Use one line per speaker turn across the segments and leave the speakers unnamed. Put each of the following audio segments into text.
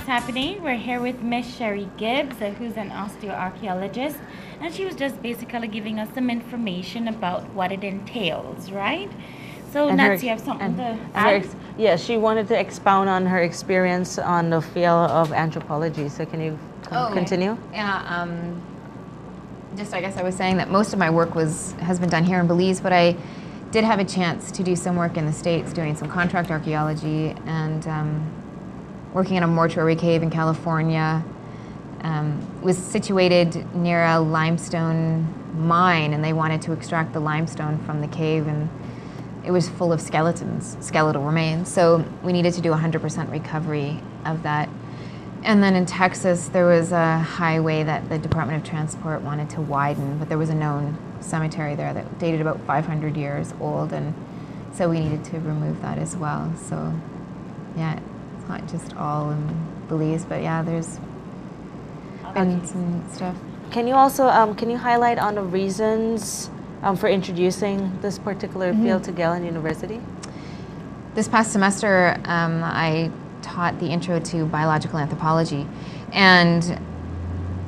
happening? We're here with Miss Sherry Gibbs, who's an osteoarchaeologist, and she was just basically giving us some information about what it entails, right? So,
And
Nats, you have something to add?
Yeah, she wanted to expound on her experience on the field of anthropology. So can you continue?
Yeah, just I guess I was saying that most of my work has been done here in Belize, but I did have a chance to do some work in the States doing some contract archaeology and working in a mortuary cave in California. Was situated near a limestone mine, and they wanted to extract the limestone from the cave, and it was full of skeletal remains. So we needed to do 100% recovery of that. And then in Texas, there was a highway that the Department of Transport wanted to widen, but there was a known cemetery there that dated about 500 years old, and so we needed to remove that as well. So yeah, it's not just all in Belize, but yeah, there's been some stuff.
Can you also can you highlight on the reasons for introducing this particular field to Galen University?
This past semester, I taught the intro to biological anthropology, and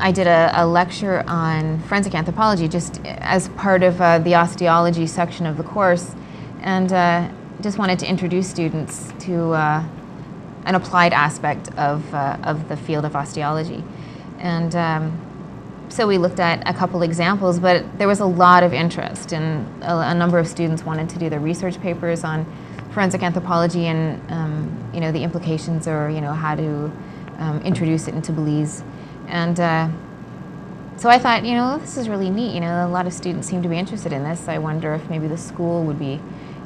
I did a lecture on forensic anthropology just as part of the osteology section of the course, and just wanted to introduce students to an applied aspect of the field of osteology. And so we looked at a couple examples, but there was a lot of interest, and a number of students wanted to do their research papers on forensic anthropology and the implications, or how to introduce it into Belize. And so I thought, this is really neat. A lot of students seem to be interested in this. I wonder if maybe the school would be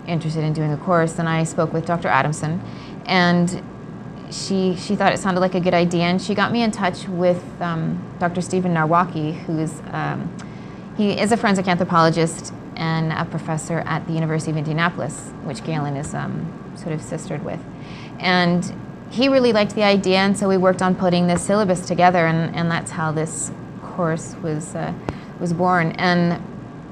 interested in doing a course. And I spoke with Dr. Adamson, and she thought it sounded like a good idea, and she got me in touch with Dr. Stephen Narwaki, he is a forensic anthropologist and a professor at the University of Indianapolis, which Galen is sort of sistered with. And he really liked the idea, and so we worked on putting this syllabus together, and that's how this course was born. And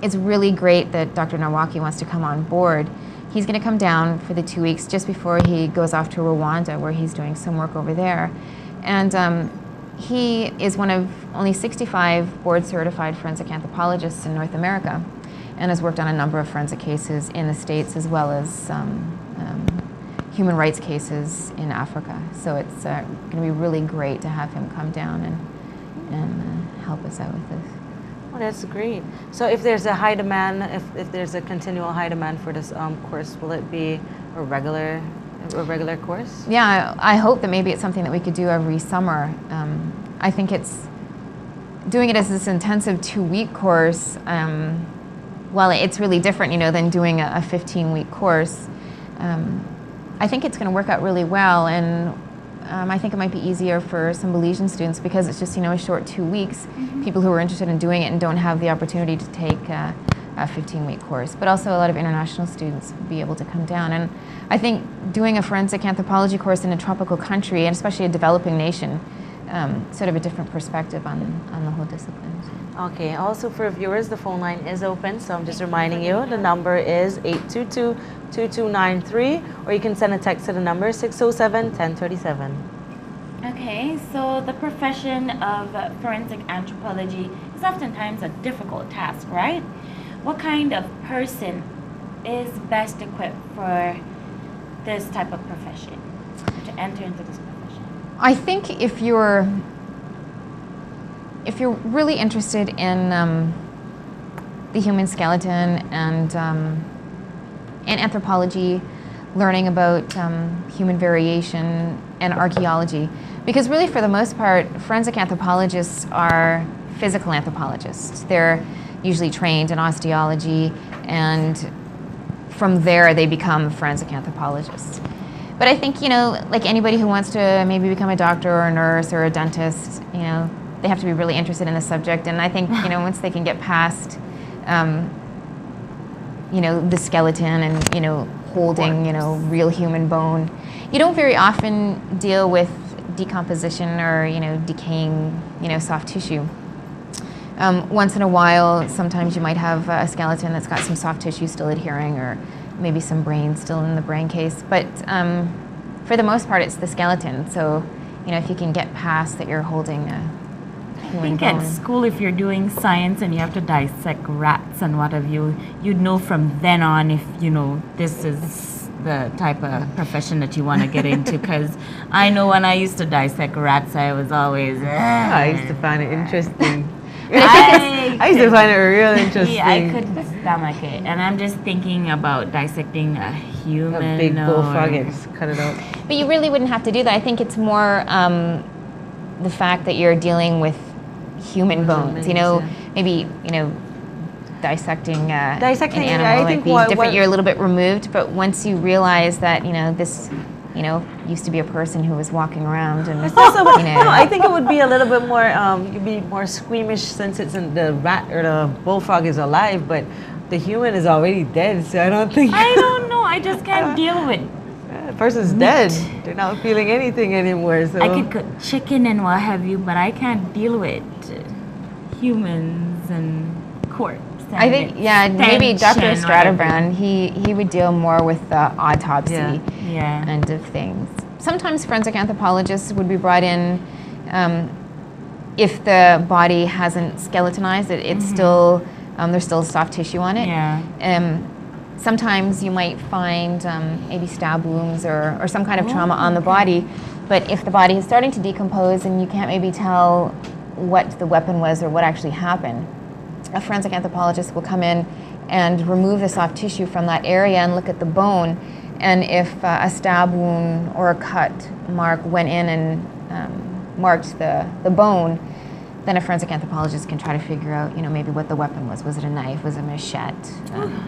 it's really great that Dr. Narwaki wants to come on board. He's going to come down for the 2 weeks just before he goes off to Rwanda, where he's doing some work over there. And he is one of only 65 board-certified forensic anthropologists in North America, and has worked on a number of forensic cases in the States, as well as human rights cases in Africa. So it's going to be really great to have him come down and help us out with this.
Oh, that's great. So if there's a high demand, if there's a continual high demand for this course, will it be a regular course?
Yeah, I hope that maybe it's something that we could do every summer. I think doing it as this intensive 2-week course, while it's really different, than doing a 15-week course, I think it's going to work out really well, and I think it might be easier for some Belizean students because it's just, a short 2 weeks. People who are interested in doing it and don't have the opportunity to take a 15-week course. But also a lot of international students will be able to come down. And I think doing a forensic anthropology course in a tropical country, and especially a developing nation, sort of a different perspective on the whole discipline.
Okay, also for viewers, the phone line is open, so I'm just reminding you, the number is 822-2293, or you can send a text to the number 607-1037.
Okay, so the profession of forensic anthropology is oftentimes a difficult task, right? What kind of person is best equipped for this type of profession, to enter into this profession?
I think if you're really interested in the human skeleton and anthropology, learning about human variation and archaeology, because really for the most part, forensic anthropologists are physical anthropologists. They're usually trained in osteology, and from there they become forensic anthropologists. But I think, like anybody who wants to maybe become a doctor or a nurse or a dentist, they have to be really interested in the subject. And I think, once they can get past, the skeleton and, holding, real human bone, you don't very often deal with decomposition or, decaying, soft tissue. Once in a while, sometimes you might have a skeleton that's got some soft tissue still adhering, or maybe some brain still in the brain case. But for the most part, it's the skeleton. So if you can get past that you're holding a
I
human
think at
bone.
school, if you're doing science and you have to dissect rats and what have you, you'd know from then on if, this is the type of profession that you want to get into. Because I know when I used to dissect rats, I was always...
I used to find it interesting.
I
I used to find it real interesting.
Yeah, I couldn't stomach it. And I'm just thinking about dissecting a human.
A big bullfrog
or-
and just cut it up.
But you really wouldn't have to do that. I think it's more the fact that you're dealing with human bones.
yeah.
Maybe dissecting,
Dissecting,
an animal
I
might
think
be
what-
different.
what-
You're a little bit removed, but once you realize that this used to be a person who was walking around and
Also,
you know.
no, I think it would be a little bit more, you'd be more squeamish since it's in the rat or the bullfrog is alive, but the human is already dead, so I don't think
I don't know. I just can't deal with.
the person's dead. They're not feeling anything anymore. So
I could cook chicken and what have you, but I can't deal with humans and corpse.
I
and
think, maybe
stench
Dr.
and whatever.
Stratabrand, he would deal more with the autopsy
Yeah.
end of things. Sometimes forensic anthropologists would be brought in if the body hasn't skeletonized, it's still, there's still soft tissue on it.
Yeah.
Sometimes you might find maybe stab wounds or some kind of trauma on the body, but if the body is starting to decompose and you can't maybe tell what the weapon was or what actually happened, a forensic anthropologist will come in and remove the soft tissue from that area and look at the bone. And if a stab wound or a cut mark went in and marked the bone, then a forensic anthropologist can try to figure out, maybe what the weapon was. Was it a knife? Was it a machete?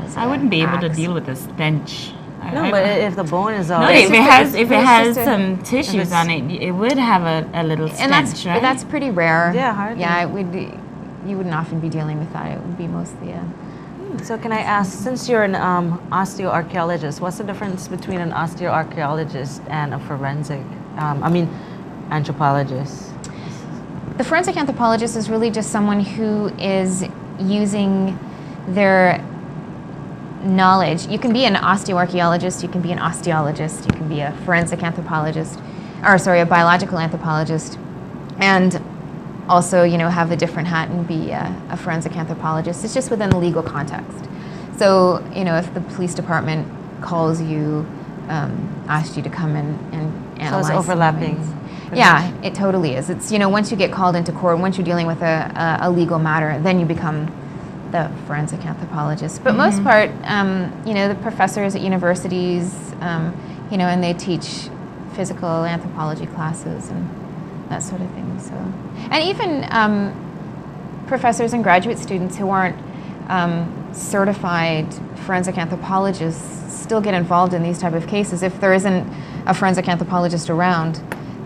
Was it
I wouldn't be able to
axe?
deal with the stench.
no, but if the bone is
No,
already
if it has some tissues
it's-
on it, it would have a little stench,
And
right?
that's pretty rare.
Yeah, hardly.
Yeah, you wouldn't often be dealing with that. It would be mostly
So can I ask, since you're an osteoarchaeologist, what's the difference between an osteoarchaeologist and a forensic, anthropologist?
The forensic anthropologist is really just someone who is using their knowledge. You can be an osteoarchaeologist, you can be an osteologist, you can be a forensic anthropologist, a biological anthropologist, and also, have a different hat and be a forensic anthropologist. It's just within the legal context. So, if the police department calls you, asks you to come and analyze.
So it's overlapping.
Yeah, it totally is. It's, once you get called into court, once you're dealing with a legal matter, then you become the forensic anthropologist. But most part, the professors at universities, and they teach physical anthropology classes and that sort of thing. So, and even professors and graduate students who aren't certified forensic anthropologists still get involved in these type of cases. If there isn't a forensic anthropologist around,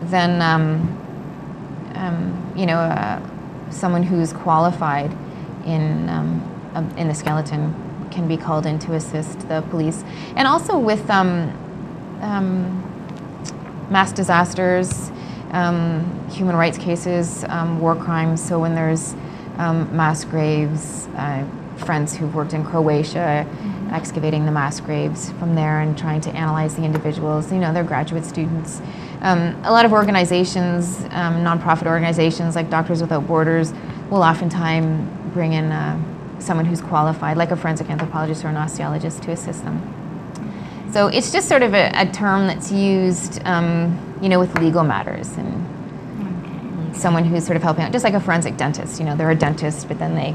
then someone who's qualified in the skeleton can be called in to assist the police, and also with mass disasters, human rights cases, war crimes. So when there's mass graves, friends who've worked in Croatia, excavating the mass graves from there and trying to analyze the individuals, they're graduate students. A lot of organizations, nonprofit organizations like Doctors Without Borders, will oftentimes bring in someone who's qualified, like a forensic anthropologist or an osteologist, to assist them. So it's just sort of a term that's used, with legal matters, and someone who's sort of helping out, just like a forensic dentist. They're a dentist, but then they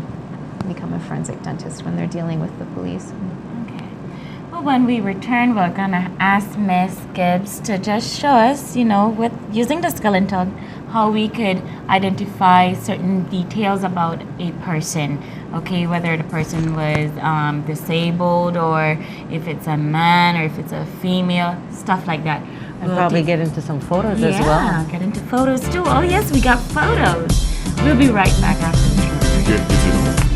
become a forensic dentist when they're dealing with the police.
Okay. Well, when we return, we're gonna ask Miss Gibbs to just show us, with using the skeleton, how we could identify certain details about a person. Okay, whether the person was disabled, or if it's a man, or if it's a female, stuff like that.
We'll probably get into some photos as well.
Yeah, get into photos too. Oh yes, we got photos. We'll be right back after the break.
Get digital.